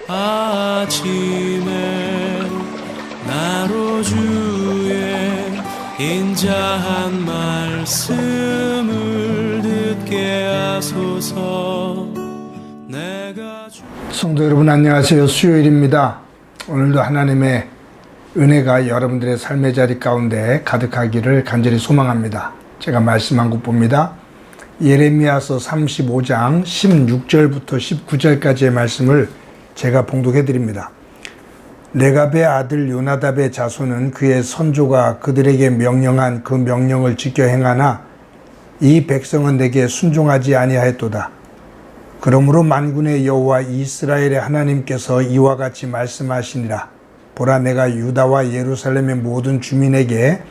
아침에 나로 주의 인자한 말씀을 듣게 하소서. 성도 여러분 안녕하세요. 수요일입니다. 오늘도 하나님의 은혜가 여러분들의 삶의 자리 가운데 가득하기를 간절히 소망합니다. 제가 말씀한 곳 봅니다. 예레미야서 35장 16절부터 19절까지의 말씀을 제가 봉독해 드립니다. 레갑의 아들 요나답의 자손은 그의 선조가 그들에게 명령한 그 명령을 지켜 행하나 이 백성은 내게 순종하지 아니하였도다. 그러므로 만군의 여호와 이스라엘의 하나님께서 이와 같이 말씀하시니라. 보라, 내가 유다와 예루살렘의 모든 주민에게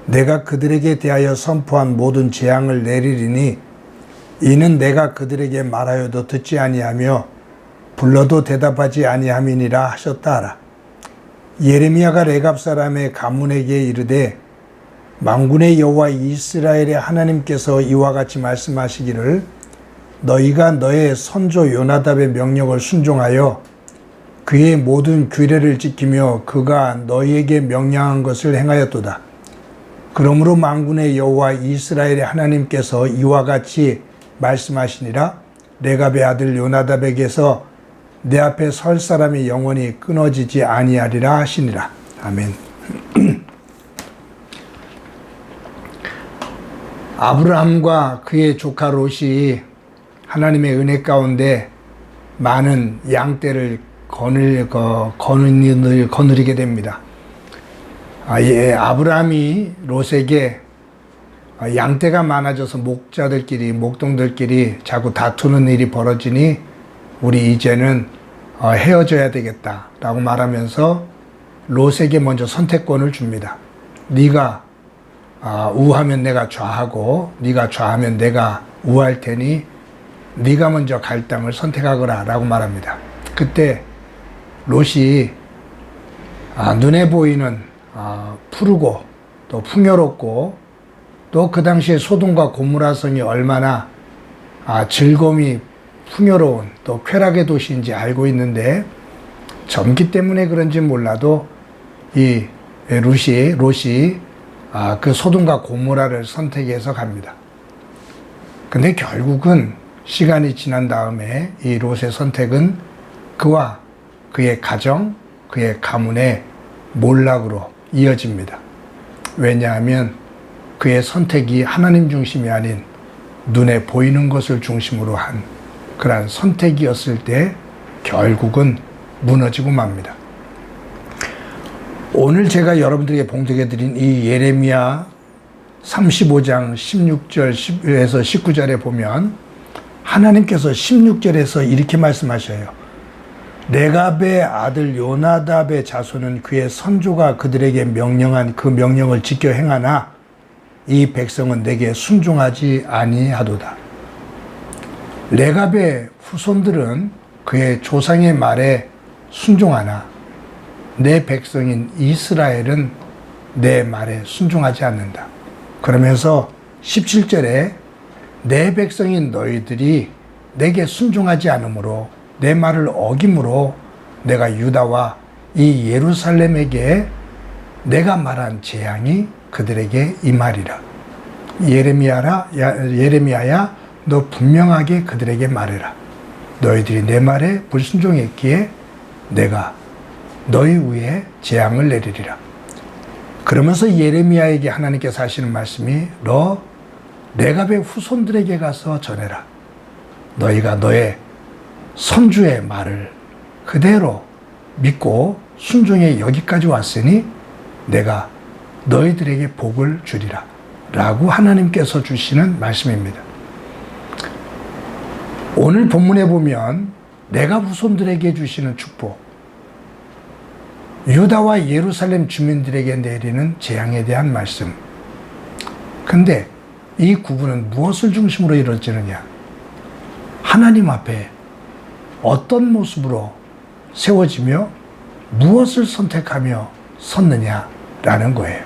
내가 그들에게 대하여 선포한 모든 재앙을 내리리니 이는 내가 그들에게 말하여도 듣지 아니하며 불러도 대답하지 아니함이니라 하셨다 하라. 예레미야가 레갑 사람의 가문에게 이르되 만군의 여호와 이스라엘의 하나님께서 이와 같이 말씀하시기를 너희가 너의 선조 요나답의 명령을 순종하여 그의 모든 규례를 지키며 그가 너희에게 명령한 것을 행하였도다. 그러므로 만군의 여호와 이스라엘의 하나님께서 이와 같이 말씀하시니라. 레갑의 아들 요나답에게서 내 앞에 설 사람이 영원히 끊어지지 아니하리라 하시니라. 아멘. 아브라함과 그의 조카 롯이 하나님의 은혜 가운데 많은 양떼를 거느리게 됩니다. 아브라함이 롯에게 양떼가 많아져서 목동들끼리 자꾸 다투는 일이 벌어지니 우리 이제는 헤어져야 되겠다 라고 말하면서 롯에게 먼저 선택권을 줍니다. 네가 우하면 내가 좌하고 네가 좌하면 내가 우할 테니 네가 먼저 갈 땅을 선택하거라 라고 말합니다. 그때 롯이 눈에 보이는 푸르고 또 풍요롭고 또 그 당시에 소돔과 고모라 성이 얼마나 즐거움이 풍요로운 또 쾌락의 도시인지 알고 있는데 젊기 때문에 그런지 몰라도 이 롯이 그 소돔과 고모라를 선택해서 갑니다. 근데 결국은 시간이 지난 다음에 이 롯의 선택은 그와 그의 가정, 그의 가문의 몰락으로 이어집니다. 왜냐하면 그의 선택이 하나님 중심이 아닌 눈에 보이는 것을 중심으로 한 그러한 선택이었을 때 결국은 무너지고 맙니다. 오늘 제가 여러분들에게 봉독해 드린 이 예레미야 35장 16절에서 19절에 보면 하나님께서 16절에서 이렇게 말씀하셔요. 레갑의 아들 요나답의 자손은 그의 선조가 그들에게 명령한 그 명령을 지켜 행하나 이 백성은 내게 순종하지 아니하도다. 레갑의 후손들은 그의 조상의 말에 순종하나 내 백성인 이스라엘은 내 말에 순종하지 않는다. 그러면서 17절에 내 백성인 너희들이 내게 순종하지 않으므로 내 말을 어김으로 내가 유다와 이 예루살렘에게 내가 말한 재앙이 그들에게 임하리라. 예레미야야 너 분명하게 그들에게 말해라. 너희들이 내 말에 불순종했기에 내가 너희 위에 재앙을 내리리라. 그러면서 예레미야에게 하나님께서 하시는 말씀이 너 레갑의 후손들에게 가서 전해라. 너희가 너의 선주의 말을 그대로 믿고 순종해 여기까지 왔으니 내가 너희들에게 복을 주리라 라고 하나님께서 주시는 말씀입니다. 오늘 본문에 보면 레갑 후손들에게 주시는 축복, 유다와 예루살렘 주민들에게 내리는 재앙에 대한 말씀. 근데 이 구분은 무엇을 중심으로 이루어지느냐? 하나님 앞에 어떤 모습으로 세워지며 무엇을 선택하며 섰느냐라는 거예요.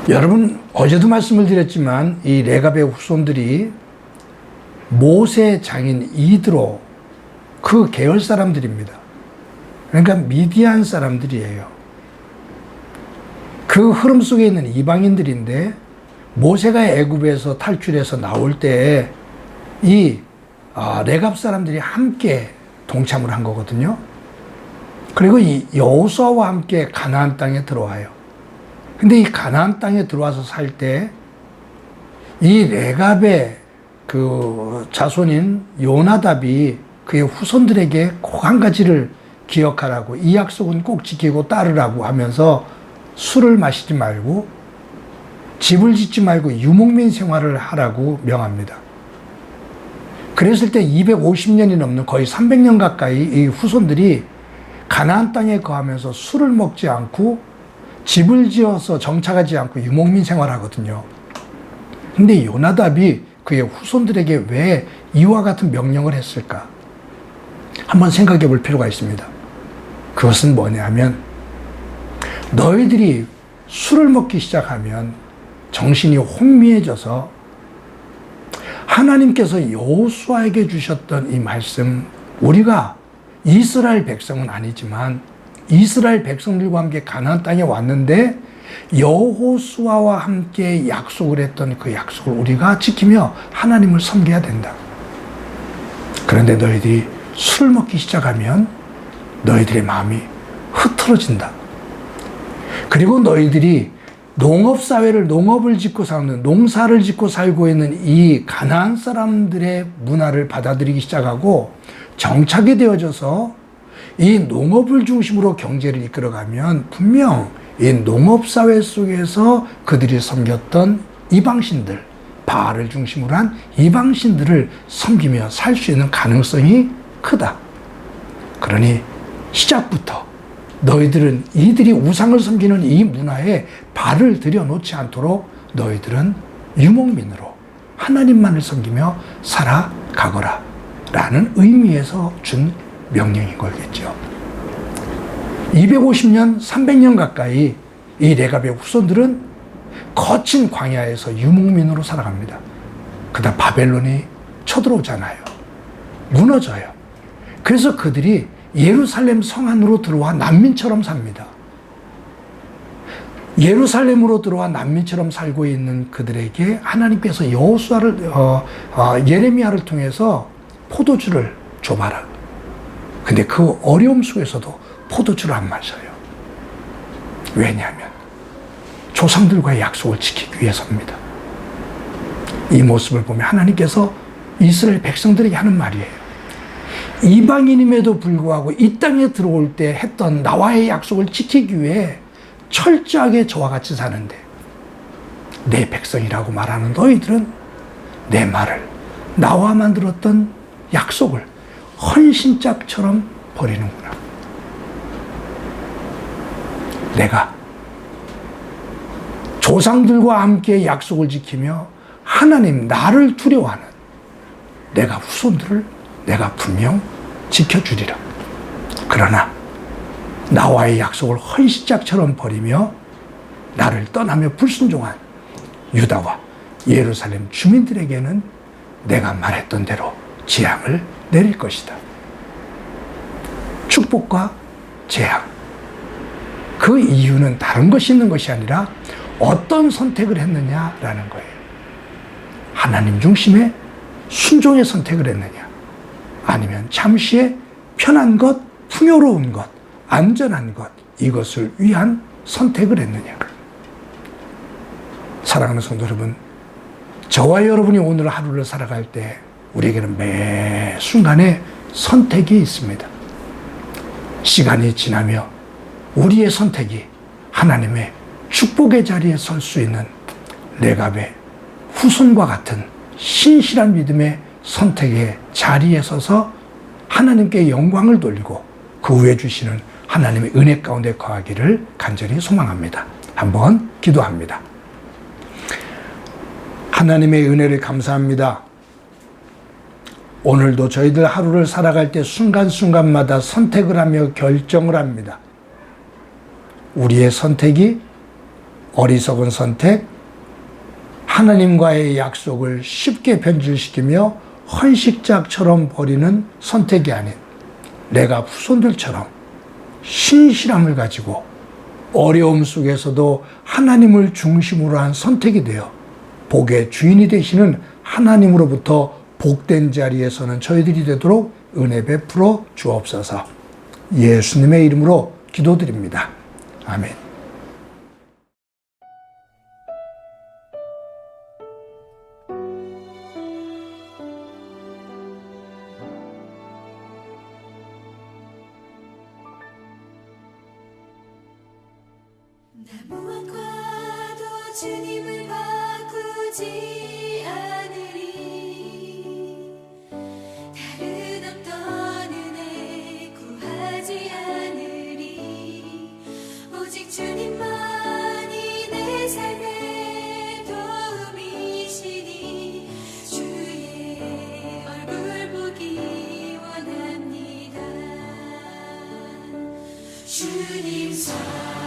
여러분, 어제도 말씀을 드렸지만 이 레갑의 후손들이 모세의 장인 이드로 그 계열 사람들입니다. 그러니까 미디안 사람들이에요. 그 흐름 속에 있는 이방인들인데 모세가 애굽에서 탈출해서 나올 때 이 레갑 사람들이 함께 동참을 한 거거든요. 그리고 이 여호수아와 함께 가나안 땅에 들어와요. 근데 이 가나안 땅에 들어와서 살 때 이 레갑의 그 자손인 요나답이 그의 후손들에게 꼭 한 가지를 기억하라고, 이 약속은 꼭 지키고 따르라고 하면서 술을 마시지 말고 집을 짓지 말고 유목민 생활을 하라고 명합니다. 그랬을 때 250년이 넘는 거의 300년 가까이 이 후손들이 가나안 땅에 거하면서 술을 먹지 않고 집을 지어서 정착하지 않고 유목민 생활하거든요. 근데 요나답이 그의 후손들에게 왜 이와 같은 명령을 했을까? 한번 생각해 볼 필요가 있습니다. 그것은 뭐냐면 너희들이 술을 먹기 시작하면 정신이 혼미해져서 하나님께서 여호수아에게 주셨던 이 말씀, 우리가 이스라엘 백성은 아니지만 이스라엘 백성들과 함께 가나안 땅에 왔는데 여호수아와 함께 약속을 했던 그 약속을 우리가 지키며 하나님을 섬겨야 된다. 그런데 너희들이 술을 먹기 시작하면 너희들의 마음이 흐트러진다. 그리고 너희들이 농업을 짓고 사는, 농사를 짓고 살고 있는 이 가나안 사람들의 문화를 받아들이기 시작하고 정착이 되어져서 이 농업을 중심으로 경제를 이끌어가면 분명 이 농업사회 속에서 그들이 섬겼던 이방신들, 바알을 중심으로 한 이방신들을 섬기며 살 수 있는 가능성이 크다. 그러니 시작부터 너희들은 이들이 우상을 섬기는 이 문화에 발을 들여놓지 않도록 너희들은 유목민으로 하나님만을 섬기며 살아가거라 라는 의미에서 준 명령인 거겠죠. 250년, 300년 가까이 이 레갑의 후손들은 거친 광야에서 유목민으로 살아갑니다. 그다음 바벨론이 쳐들어오잖아요. 무너져요. 그래서 그들이 예루살렘 성 안으로 들어와 난민처럼 삽니다. 예루살렘으로 들어와 난민처럼 살고 있는 그들에게 하나님께서 여호수아를 예레미야를 통해서 포도주를 줘봐라. 근데 그 어려움 속에서도 포도주를 안 마셔요. 왜냐하면 조상들과의 약속을 지키기 위해서입니다. 이 모습을 보면 하나님께서 이스라엘 백성들에게 하는 말이에요. 이방인임에도 불구하고 이 땅에 들어올 때 했던 나와의 약속을 지키기 위해 철저하게 저와 같이 사는데 내 백성이라고 말하는 너희들은 내 말을, 나와 만들었던 약속을 헌신짝처럼 버리는구나. 내가 조상들과 함께 약속을 지키며 하나님 나를 두려워하는 내가 후손들을 내가 분명 지켜주리라. 그러나 나와의 약속을 헌신짝처럼 버리며 나를 떠나며 불순종한 유다와 예루살렘 주민들에게는 내가 말했던 대로 재앙을 내릴 것이다. 축복과 재앙. 그 이유는 다른 것이 있는 것이 아니라 어떤 선택을 했느냐라는 거예요. 하나님 중심의 순종의 선택을 했느냐, 아니면 잠시의 편한 것, 풍요로운 것, 안전한 것, 이것을 위한 선택을 했느냐. 사랑하는 성도 여러분, 저와 여러분이 오늘 하루를 살아갈 때 우리에게는 매 순간에 선택이 있습니다. 시간이 지나며 우리의 선택이 하나님의 축복의 자리에 설 수 있는 레갑의 후손과 같은 신실한 믿음의 선택의 자리에 서서 하나님께 영광을 돌리고 그 후에 주시는 하나님의 은혜 가운데 거하기를 간절히 소망합니다. 한번 기도합니다. 하나님의 은혜를 감사합니다. 오늘도 저희들 하루를 살아갈 때 순간순간마다 선택을 하며 결정을 합니다. 우리의 선택이 어리석은 선택, 하나님과의 약속을 쉽게 변질시키며 헌식짝처럼 버리는 선택이 아닌 내가 후손들처럼 신실함을 가지고 어려움 속에서도 하나님을 중심으로 한 선택이 되어 복의 주인이 되시는 하나님으로부터 복된 자리에 서는 저희들이 되도록 은혜 베풀어 주옵소서. 예수님의 이름으로 기도드립니다. 아멘. 나 무엇과도 주님을 바꾸지 않으리. 다른 어떤 은혜 구하지 않으리. 오직 주님만이 내 삶의 도움이시니 주의 얼굴 보기 원합니다. 주님 사랑